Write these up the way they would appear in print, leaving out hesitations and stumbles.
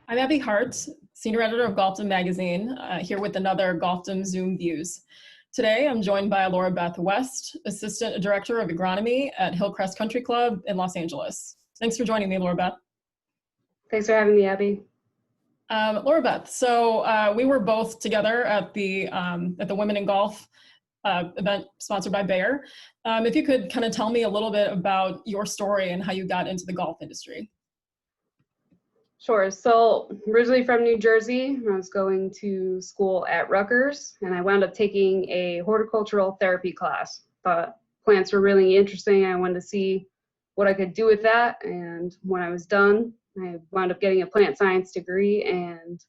I'm Abby Hart, Senior Editor of Golfdom Magazine, here with another Golfdom Zoom Views. Today, I'm joined by Lorabeth West, Assistant Director of Agronomy at Hillcrest Country Club in Los Angeles. Thanks for joining me, Lorabeth. Thanks for having me, Abby. Lorabeth, so we were both together at the Women in Golf event sponsored by Bayer. If you could kind of tell me a little bit about your story and how you got into the golf industry. Sure. So originally from New Jersey, I was going to school at Rutgers, and I wound up taking a horticultural therapy class. Thought plants were really interesting. I wanted to see what I could do with that. And when I was done, I wound up getting a plant science degree and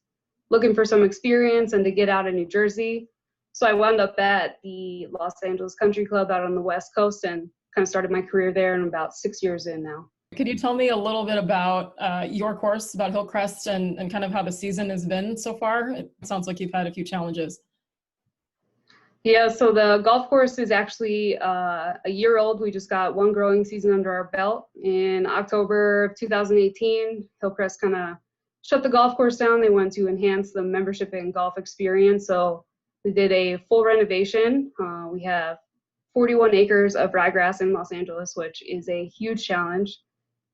looking for some experience and to get out of New Jersey. So I wound up at the Los Angeles Country Club out on the West Coast and kind of started my career there, and about 6 years in now. Could you tell me a little bit about your course, about Hillcrest, and kind of how the season has been so far? It sounds like you've had a few challenges. Yeah, so the golf course is actually a year old. We just got one growing season under our belt. In October of 2018, Hillcrest kind of shut the golf course down. They wanted to enhance the membership and golf experience. So we did a full renovation. We have 41 acres of ryegrass in Los Angeles, which is a huge challenge.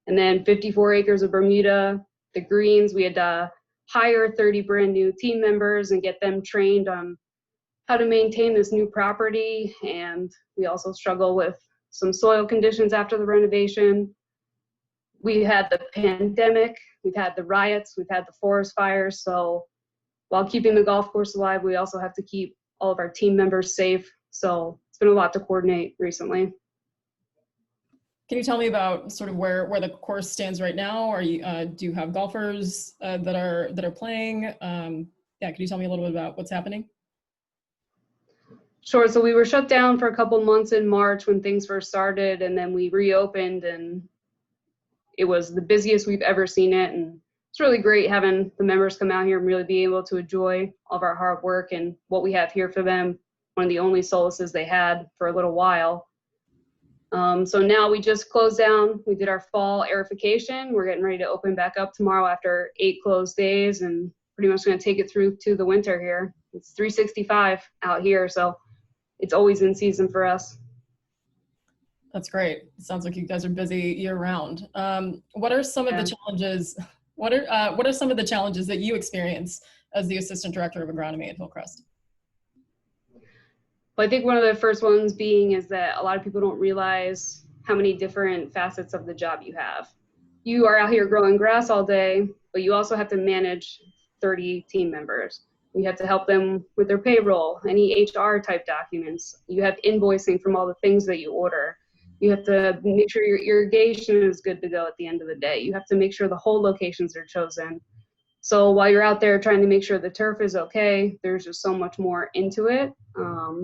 And then 54 acres of Bermuda. The greens, we had to hire 30 brand new team members and get them trained on how to maintain this new property. And we also struggle with some soil conditions after the renovation. We had the pandemic, we've had the riots, we've had the forest fires. So while keeping the golf course alive, we also have to keep all of our team members safe. So it's been a lot to coordinate recently. Can you tell me about sort of where the course stands right now? Are you do you have golfers that are playing? Yeah, can you tell me a little bit about what's happening? Sure. So we were shut down for a couple months in March when things first started, and then we reopened, and it was the busiest we've ever seen it. And it's really great having the members come out here and really be able to enjoy all of our hard work and what we have here for them. One of the only solaces they had for a little while. So now we just closed down. We did our fall aerification. We're getting ready to open back up tomorrow after 8 closed days, and pretty much going to take it through to the winter here. It's 365 out here, so it's always in season for us. That's great. It sounds like you guys are busy year round. What are some of the challenges? What are some of the challenges that you experience as the Assistant Director of Agronomy at Hillcrest? Well, I think one of the first ones being is that a lot of people don't realize how many different facets of the job you have. You are out here growing grass all day, but you also have to manage 30 team members. You have to help them with their payroll, any HR type documents. You have invoicing from all the things that you order. You have to make sure your irrigation is good to go at the end of the day. You have to make sure the hole locations are chosen. So while you're out there trying to make sure the turf is okay, there's just so much more into it.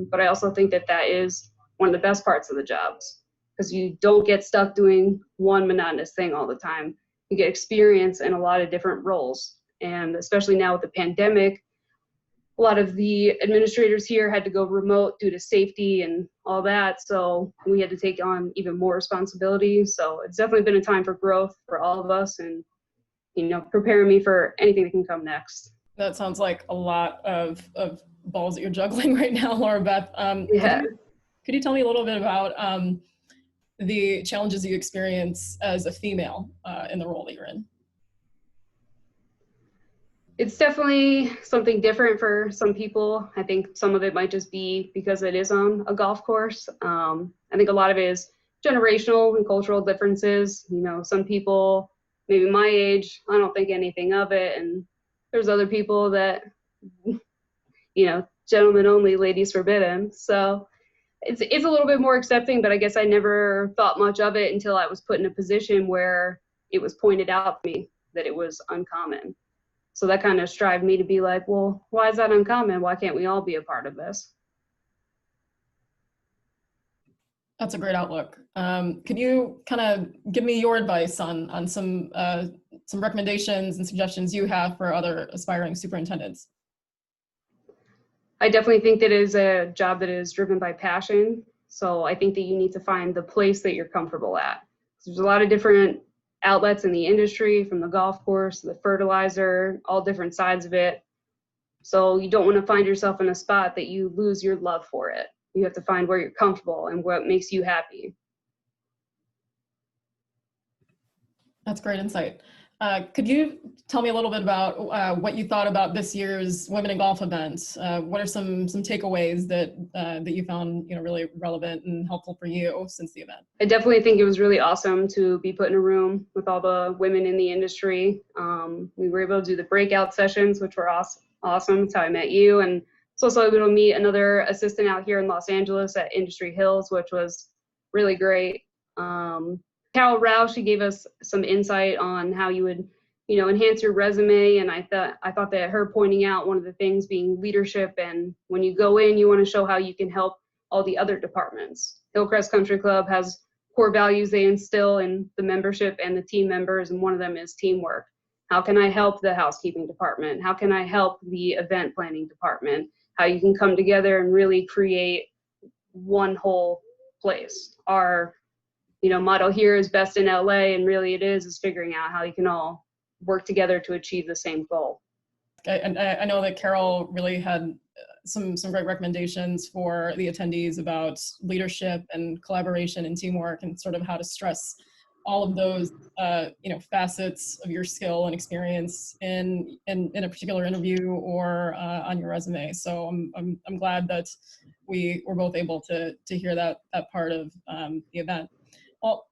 But I also think that that is one of the best parts of the jobs, because you don't get stuck doing one monotonous thing all the time. You get experience in a lot of different roles. And especially now with the pandemic, a lot of the administrators here had to go remote due to safety and all that. So we had to take on even more responsibility. So it's definitely been a time for growth for all of us, and preparing me for anything that can come next. That sounds like a lot of balls that you're juggling right now, Lorabeth. Yeah. Could you tell me a little bit about the challenges you experience as a female in the role that you're in? It's definitely something different for some people. I think some of it might just be because it is on a golf course. I think a lot of it is generational and cultural differences. Some people, maybe my age, I don't think anything of it. And there's other people that, gentlemen only, ladies forbidden. So it's a little bit more accepting, but I guess I never thought much of it until I was put in a position where it was pointed out to me that it was uncommon. So that kind of strived me to be like, well, why is that uncommon? Why can't we all be a part of this? That's a great outlook. Could you kind of give me your advice on some recommendations and suggestions you have for other aspiring superintendents? I definitely think that it is a job that is driven by passion. So I think that you need to find the place that you're comfortable at. There's a lot of different outlets in the industry, from the golf course to the fertilizer, all different sides of it. So you don't want to find yourself in a spot that you lose your love for it. You have to find where you're comfortable and what makes you happy. That's great insight. Could you tell me a little bit about what you thought about this year's Women in Golf event? What are some takeaways that you found really relevant and helpful for you since the event? I definitely think it was really awesome to be put in a room with all the women in the industry. We were able to do the breakout sessions, which were awesome. It's how I met you, and it's also able to meet another assistant out here in Los Angeles at Industry Hills, which was really great. Carol Rao, she gave us some insight on how you would, enhance your resume. And I thought that her pointing out one of the things being leadership, and when you go in, you want to show how you can help all the other departments. Hillcrest Country Club has core values they instill in the membership and the team members, and one of them is teamwork. How can I help the housekeeping department? How can I help the event planning department? How you can come together and really create one whole place. Our motto here is best in LA, and really it is figuring out how you can all work together to achieve the same goal. And I know that Carol really had some great recommendations for the attendees about leadership and collaboration and teamwork, and sort of how to stress all of those facets of your skill and experience in a particular interview or on your resume. So I'm glad that we were both able to hear that part of the event. Well,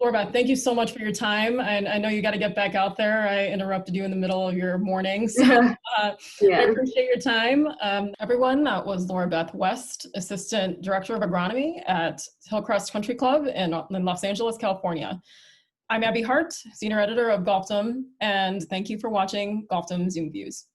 Lorabeth, thank you so much for your time. And I know you got to get back out there. I interrupted you in the middle of your morning. So I appreciate your time. Everyone, that was Lorabeth West, Assistant Director of Agronomy at Hillcrest Country Club in Los Angeles, California. I'm Abby Hart, Senior Editor of Golfdom, and thank you for watching Golfdom Zoom Views.